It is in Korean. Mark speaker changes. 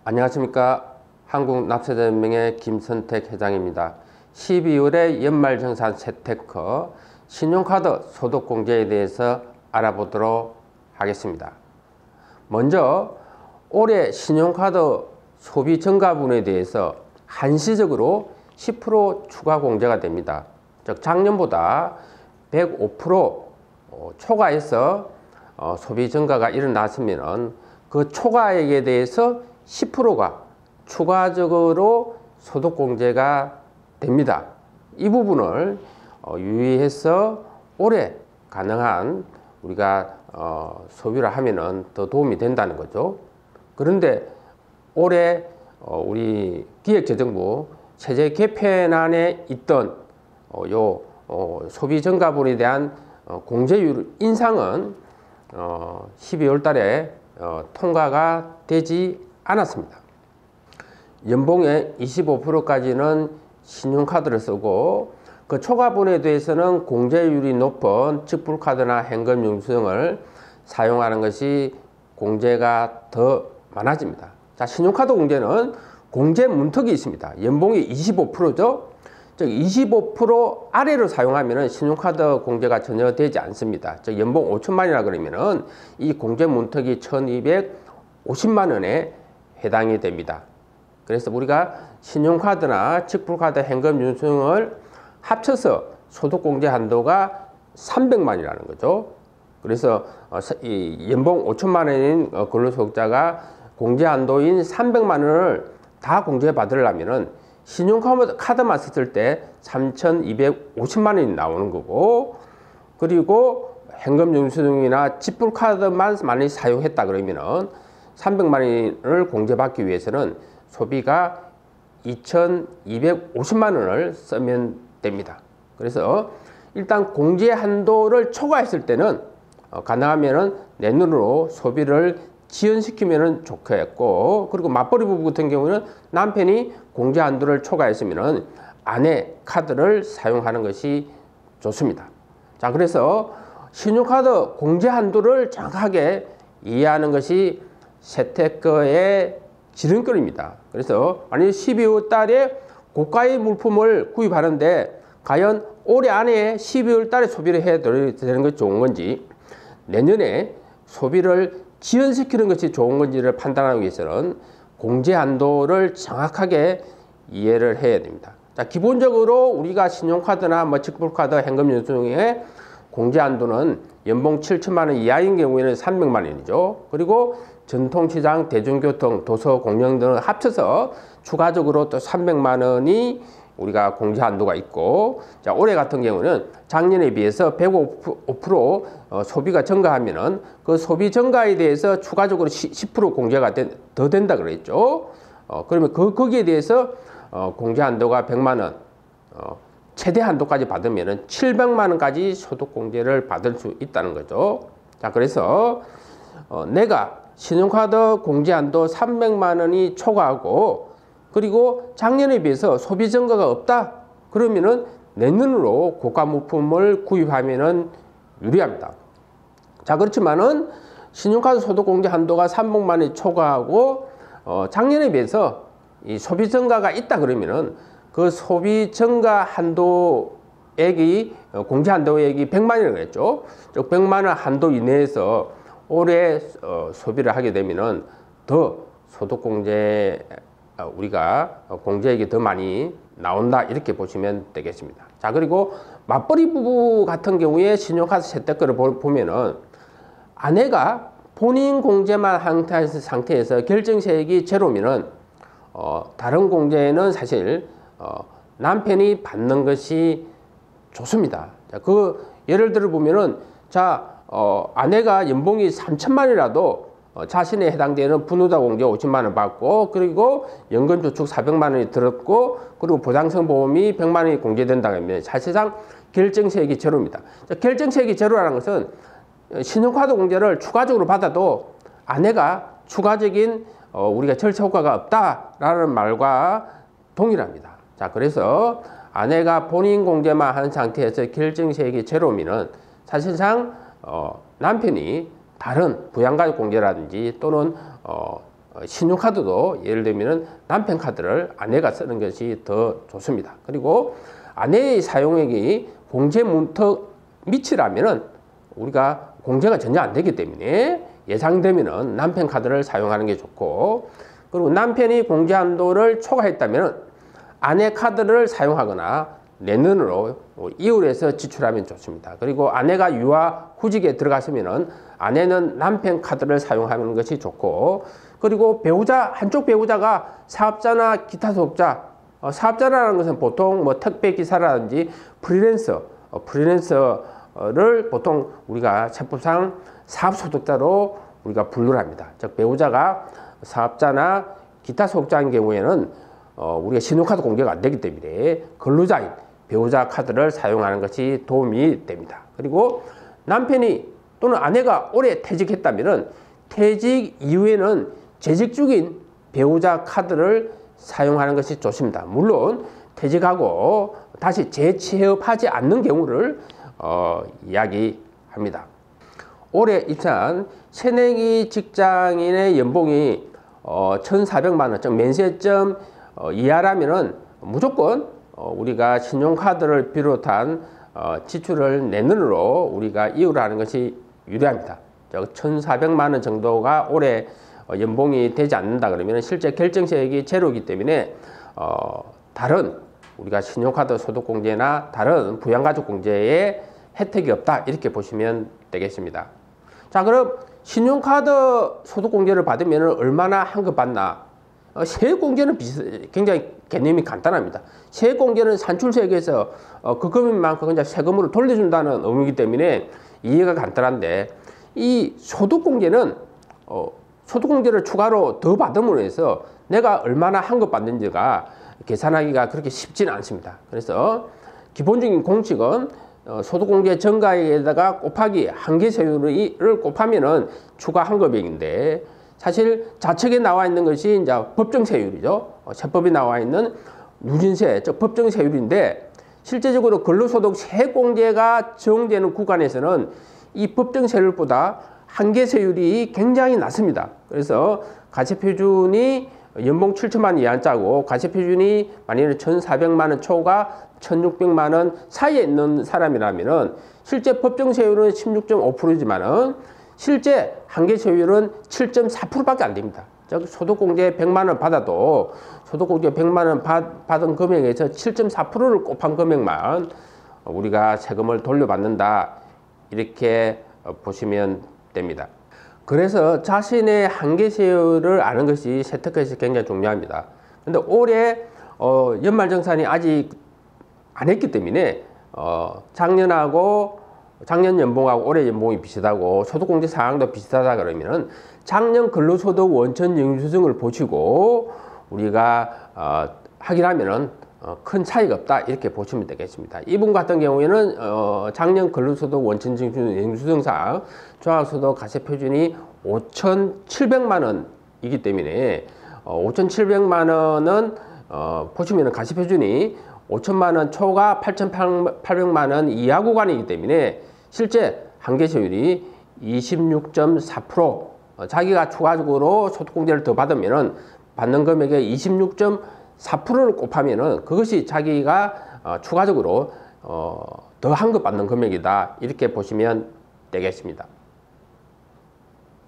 Speaker 1: 안녕하십니까. 한국납세자연맹의 김선택 회장입니다. 12월의 연말정산 재테크 신용카드 소득공제에 대해서 알아보도록 하겠습니다. 먼저 올해 신용카드 소비 증가분에 대해서 한시적으로 10% 추가 공제가 됩니다. 즉 작년보다 105% 초과해서 소비 증가가 일어났으면 그 초과액에 대해서 10%가 추가적으로 소득공제가 됩니다. 이 부분을 유의해서 올해 가능한 우리가 소비를 하면은 더 도움이 된다는 거죠. 그런데 올해 우리 기획재정부 세제 개편안에 있던 요 소비 증가분에 대한 공제율 인상은 12월 달에 통과가 되지 않았습니다. 연봉의 25%까지는 신용카드를 쓰고 그 초과분에 대해서는 공제율이 높은 직불카드나 현금 영수증을 사용하는 것이 공제가 더 많아집니다. 자, 신용카드 공제는 공제 문턱이 있습니다. 연봉이 25%죠. 즉 25% 아래로 사용하면 신용카드 공제가 전혀 되지 않습니다. 즉 연봉 5천만이라 그러면은 이 공제 문턱이 1250만 원에 해당이 됩니다. 그래서 우리가 신용카드나 직불카드 현금 영수증을 합쳐서 소득공제 한도가 300만이라는 거죠. 그래서 이 연봉 5천만 원인 근로소득자가 공제 한도인 300만 원을 다 공제 받으려면은 신용카드만 썼을 때 3,250만 원이 나오는 거고, 그리고 현금 영수증이나 직불카드만 많이 사용했다 그러면은 300만 원을 공제받기 위해서는 소비가 2,250만 원을 쓰면 됩니다. 그래서 일단 공제 한도를 초과했을 때는 가능하면은 내년으로 소비를 지연시키면 좋겠고, 그리고 맞벌이 부부 같은 경우는 남편이 공제 한도를 초과했으면 아내 카드를 사용하는 것이 좋습니다. 자, 그래서 신용카드 공제 한도를 정확하게 이해하는 것이 재테크의 지름길입니다. 그래서 만약 12월 달에 고가의 물품을 구입하는데 과연 올해 안에 12월 달에 소비를 해야 되는 것이 좋은 건지, 내년에 소비를 지연시키는 것이 좋은 건지를 판단하기 위해서는 공제 한도를 정확하게 이해를 해야 됩니다. 자, 기본적으로 우리가 신용카드나 직불카드, 현금 영수증의 공제 한도는 연봉 7천만 원 이하인 경우에는 300만 원이죠. 그리고 전통시장, 대중교통, 도서, 공영 등을 합쳐서 추가적으로 또 300만 원이 우리가 공제 한도가 있고, 자, 올해 같은 경우는 작년에 비해서 105% 소비가 증가하면은 그 소비 증가에 대해서 추가적으로 10% 공제가 더 된다 그랬죠. 그러면 거기에 대해서 공제 한도가 100만 원, 최대 한도까지 받으면은 700만 원까지 소득 공제를 받을 수 있다는 거죠. 자, 그래서 내가 신용카드 공제 한도 300만 원이 초과하고, 그리고 작년에 비해서 소비 증가가 없다 그러면은 내년으로 고가 물품을 구입하면은 유리합니다. 자, 그렇지만은 신용카드 소득 공제 한도가 300만 원이 초과하고 작년에 비해서 이 소비 증가가 있다 그러면은 그 소비 증가 한도액이 공제 한도액이 100만 원이라고 했죠. 즉 100만 원 한도 이내에서 올해 소비를 하게 되면은 더 소득 공제 우리가 공제액이 더 많이 나온다 이렇게 보시면 되겠습니다. 자, 그리고 맞벌이 부부 같은 경우에 신용카드 재테크를 보면은 아내가 본인 공제만 한 상태에서 결정세액이 제로면은 다른 공제는 사실 남편이 받는 것이 좋습니다. 자, 예를 들어 보면은 아내가 연봉이 3천만 원이라도 자신에 해당되는 분유다 공제 50만 원 받고, 그리고 연금저축 400만 원이 들었고, 그리고 보장성보험이 100만 원이 공제된다고 하면 사실상 결정세액이 제로입니다. 결정세액이 제로라는 것은 신용카드 공제를 추가적으로 받아도 아내가 추가적인 우리가 절차 효과가 없다라는 말과 동일합니다. 자, 그래서 아내가 본인 공제만 한 상태에서 결정세액이 제로면은 사실상 남편이 다른 부양가족 공제라든지 또는 신용카드도 예를 들면 남편 카드를 아내가 쓰는 것이 더 좋습니다. 그리고 아내의 사용액이 공제 문턱 밑이라면은 우리가 공제가 전혀 안 되기 때문에 예상되면은 남편 카드를 사용하는 게 좋고, 그리고 남편이 공제 한도를 초과했다면 아내 카드를 사용하거나 내년으로 이율해서 지출하면 좋습니다. 그리고 아내가 유아 구직에 들어갔으면은 아내는 남편 카드를 사용하는 것이 좋고, 그리고 배우자, 한쪽 배우자가 사업자나 기타 소득자, 사업자라는 것은 보통 뭐 택배 기사라든지 프리랜서를 보통 우리가 세법상 사업소득자로 우리가 분류를 합니다. 즉 배우자가 사업자나 기타 소득자인 경우에는 우리가 신용카드 공개가 안 되기 때문에 근로자인 배우자 카드를 사용하는 것이 도움이 됩니다. 그리고 남편이 또는 아내가 올해 퇴직했다면 퇴직 이후에는 재직 중인 배우자 카드를 사용하는 것이 좋습니다. 물론 퇴직하고 다시 재취업하지 않는 경우를 이야기합니다. 올해 입사한 새내기 직장인의 연봉이 1,400만 원, 즉 면세점 이하라면은 무조건 우리가 신용카드를 비롯한 지출을 내년으로 우리가 이율하는 것이 유리합니다. 1,400만 원 정도가 올해 연봉이 되지 않는다 그러면 실제 결정세액이 제로이기 때문에 다른 우리가 신용카드 소득공제나 다른 부양가족공제에 혜택이 없다 이렇게 보시면 되겠습니다. 자, 그럼 신용카드 소득공제를 받으면 얼마나 환급받나? 세액공제는 굉장히 개념이 간단합니다. 세액공제는 산출세액에서 그 금액만큼 그냥 세금으로 돌려준다는 의미이기 때문에 이해가 간단한데, 이 소득공제는 소득공제를 추가로 더 받음으로 해서 내가 얼마나 환급받는지가 계산하기가 그렇게 쉽지는 않습니다. 그래서 기본적인 공식은 소득공제 전가액에다가 곱하기 한계세율을 곱하면은 추가 환급액인데, 사실 좌측에 나와 있는 것이 이제 법정세율이죠. 세법이 나와 있는 누진세, 즉 법정세율인데, 실제적으로 근로소득 세액공제가 적용되는 구간에서는 이 법정세율보다 한계세율이 굉장히 낮습니다. 그래서 가세표준이 연봉 7천만 원 이하짜고 가세표준이 만약에 1,400만 원 초과 1,600만 원 사이에 있는 사람이라면은 실제 법정세율은 16.5%지만은 실제 한계세율은 7.4%밖에 안 됩니다. 즉 소득공제 100만 원 받아도 소득공제 100만 원 받은 금액에서 7.4%를 곱한 금액만 우리가 세금을 돌려받는다 이렇게 보시면 됩니다. 그래서 자신의 한계세율을 아는 것이 세특에서 굉장히 중요합니다. 근데 올해 연말정산이 아직 안 했기 때문에 작년 연봉하고 올해 연봉이 비슷하고 소득공제 상황도 비슷하다 그러면은 작년 근로소득 원천 영수증을 보시고 우리가 확인하면은 큰 차이가 없다 이렇게 보시면 되겠습니다. 이분 같은 경우에는 작년 근로소득 원천 영수증상 종합소득 가세표준이 5,700만 원이기 때문에 5,700만 원은 보시면은 가세표준이 5천만 원 초과 8,800만 원 이하 구간이기 때문에 실제 한계세율이 26.4%, 자기가 추가적으로 소득공제를 더 받으면은 받는 금액의 26.4%를 곱하면은 그것이 자기가 추가적으로 더 환급받는 금액이다 이렇게 보시면 되겠습니다.